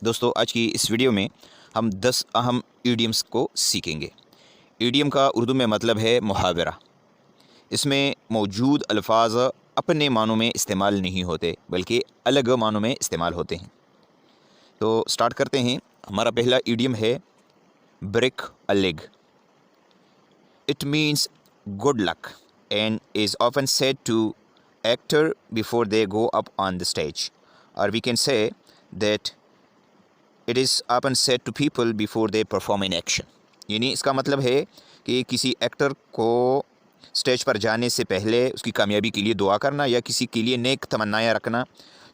دوستو آج کی اس ویڈیو میں ہم 10 اہم ایڈیمز کو سیکھیں گے۔ ایڈیم کا اردو میں مطلب ہے محاورہ۔ اس میں موجود الفاظ اپنے معنوں میں استعمال نہیں ہوتے بلکہ الگ معنوں میں استعمال ہوتے ہیں۔ تو سٹارٹ کرتے ہیں۔ ہمارا پہلا ایڈیم ہے break a leg. It means good luck and is often said to actor before they go up on the stage, اور we can say that it is often said to people before they perform in action. یعنی اس کا مطلب ہے کہ کسی actor کو stage پر جانے سے پہلے اس کی کامیابی کے لیے دعا کرنا یا کسی کے لیے نیک تمنائیں رکھنا،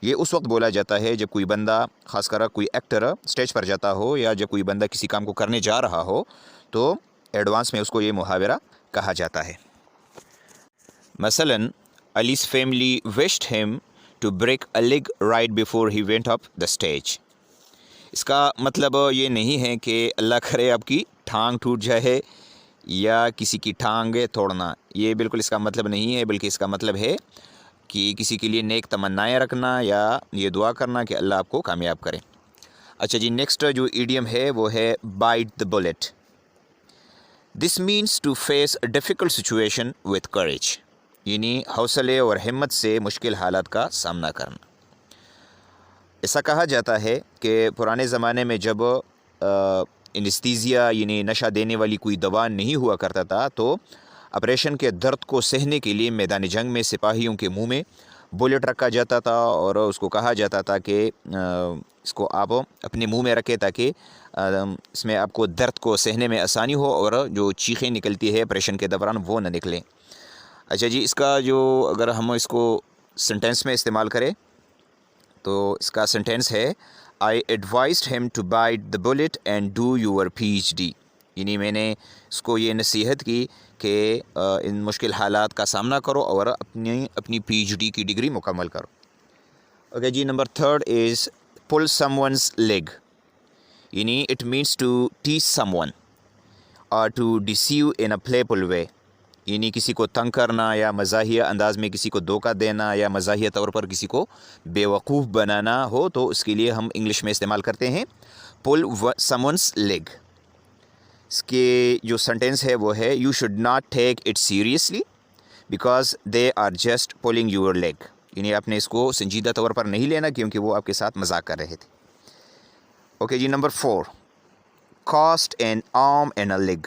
یہ اس وقت بولا جاتا ہے جب کوئی بندہ، خاص کر کوئی ایکٹر اسٹیج پر جاتا ہو یا جب کوئی بندہ کسی کام کو کرنے جا رہا ہو تو ایڈوانس میں اس کو یہ محاورہ کہا جاتا ہے۔ مثلاً علی's family wished him to break a leg right before he went up the stage۔ اس کا مطلب یہ نہیں ہے کہ اللہ کرے آپ کی ٹھانگ ٹوٹ جائے یا کسی کی ٹھانگیں توڑنا، یہ بالکل اس کا مطلب نہیں ہے، بلکہ اس کا مطلب ہے کہ کسی کے لیے نیک تمنائیں رکھنا یا یہ دعا کرنا کہ اللہ آپ کو کامیاب کرے۔ اچھا جی، نیکسٹ جو ایڈیم ہے وہ ہے bite the bullet۔ This means to face a difficult situation with courage، یعنی حوصلے اور ہمت سے مشکل حالات کا سامنا کرنا۔ ایسا کہا جاتا ہے کہ پرانے زمانے میں جب انستیزیا یعنی نشہ دینے والی کوئی دوا نہیں ہوا کرتا تھا تو آپریشن کے درد کو سہنے کے لیے میدان جنگ میں سپاہیوں کے منہ میں بلیٹ رکھا جاتا تھا اور اس کو کہا جاتا تھا کہ اس کو آپ اپنے منہ میں رکھیں تاکہ اس میں آپ کو درد کو سہنے میں آسانی ہو اور جو چیخیں نکلتی ہے آپریشن کے دوران وہ نہ نکلیں۔ اچھا جی، اس کا جو اگر ہم اس کو سنٹینس میں استعمال کریں تو اس کا سنٹینس ہے I advised him to bite the bullet and do your PhD، یعنی میں نے اس کو یہ نصیحت کی کہ ان مشکل حالات کا سامنا کرو اور اپنی PhD کی ڈگری مکمل کرو۔ اوکے جی، number 3 is pull someone's leg، یعنی it means to tease someone or to deceive in a playful way، یعنی کسی کو تنگ کرنا یا مزاحیہ انداز میں کسی کو دھوکہ دینا یا مزاحیہ طور پر کسی کو بیوقوف بنانا ہو تو اس کے لیے ہم انگلش میں استعمال کرتے ہیں pull someone's leg۔ اس کے جو سنٹینس ہے وہ ہے you should not take it seriously because they are just pulling your leg، یعنی آپ نے اس کو سنجیدہ طور پر نہیں لینا کیونکہ وہ آپ کے ساتھ مذاق کر رہے تھے۔ اوکے جی، number 4 cost an arm and a leg۔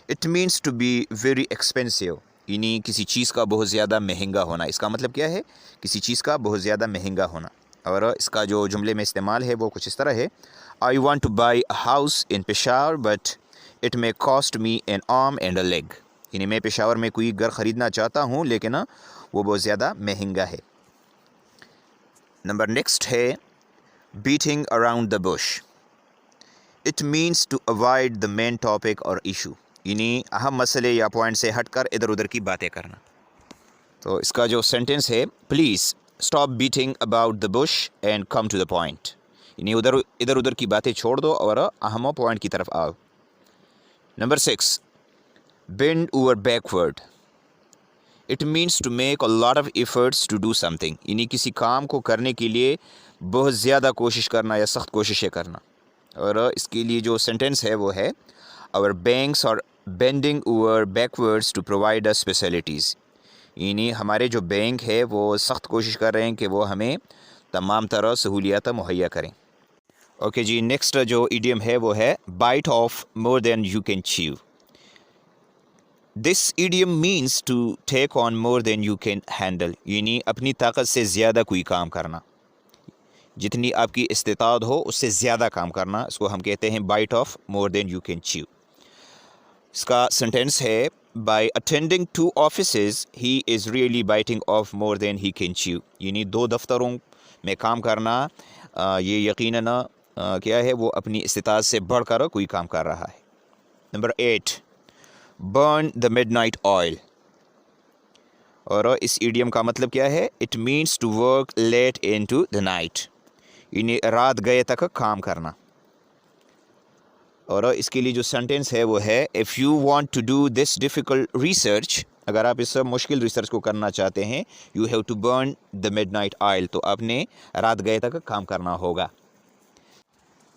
It means to be very expensive, یعنی کسی چیز کا بہت زیادہ مہنگا ہونا۔ اس کا مطلب کیا ہے؟ کسی چیز کا بہت زیادہ مہنگا ہونا۔ اور اس کا جو جملے میں استعمال ہے وہ کچھ اس طرح ہے I want to buy a house in Peshawar but it may cost me an arm and a leg، یعنی میں پشاور میں کوئی گھر خریدنا چاہتا ہوں لیکن وہ بہت زیادہ مہنگا ہے۔ نمبر نیکسٹ ہے beating around the bush۔ It means to avoid the main topic or issue، یعنی اہم مسئلے یا پوائنٹ سے ہٹ کر ادھر ادھر کی باتیں کرنا۔ تو اس کا جو سینٹنس ہے please stop beating about the bush and come to the point, یعنی ادھر ادھر کی باتیں چھوڑ دو اور اہم پوائنٹ کی طرف آؤ۔ Number 6 bend over backward. It means to make a lot of efforts to do something, یعنی کسی کام کو کرنے کے لیے بہت زیادہ کوشش کرنا یا سخت کوششیں کرنا۔ اور اس کے لیے جو سینٹنس ہے وہ ہے our banks are bending over backwards to provide us facilities، یعنی ہمارے جو بینک ہے وہ سخت کوشش کر رہے ہیں کہ وہ ہمیں تمام طرح سہولیات مہیا کریں۔ اوکے جی، نیکسٹ جو ایڈیم ہے وہ ہے bite off more than you can chew۔ This idiom means to take on more than you can handle، یعنی اپنی طاقت سے زیادہ کوئی کام کرنا، جتنی آپ کی استطاعت ہو اس سے زیادہ کام کرنا، اس کو ہم کہتے ہیں bite off more than you can chew۔ اس کا سنٹینس ہے by attending 2 offices he is really biting off more than he can chew، یعنی 2 دفتروں میں کام کرنا یہ یقیناً کیا ہے، وہ اپنی استطاعت سے بڑھ کر کوئی کام کر رہا ہے۔ Number 8 burn the midnight oil۔ اور اس ایڈیم کا مطلب کیا ہے؟ it means to work late into the night، یعنی رات گئے تک کام کرنا۔ اور اس کے لیے جو سینٹینس ہے وہ ہے if you want to do this difficult research، اگر آپ اس مشکل ریسرچ کو کرنا چاہتے ہیں you have to burn the midnight oil، تو آپ نے رات گئے تک کام کرنا ہوگا۔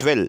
12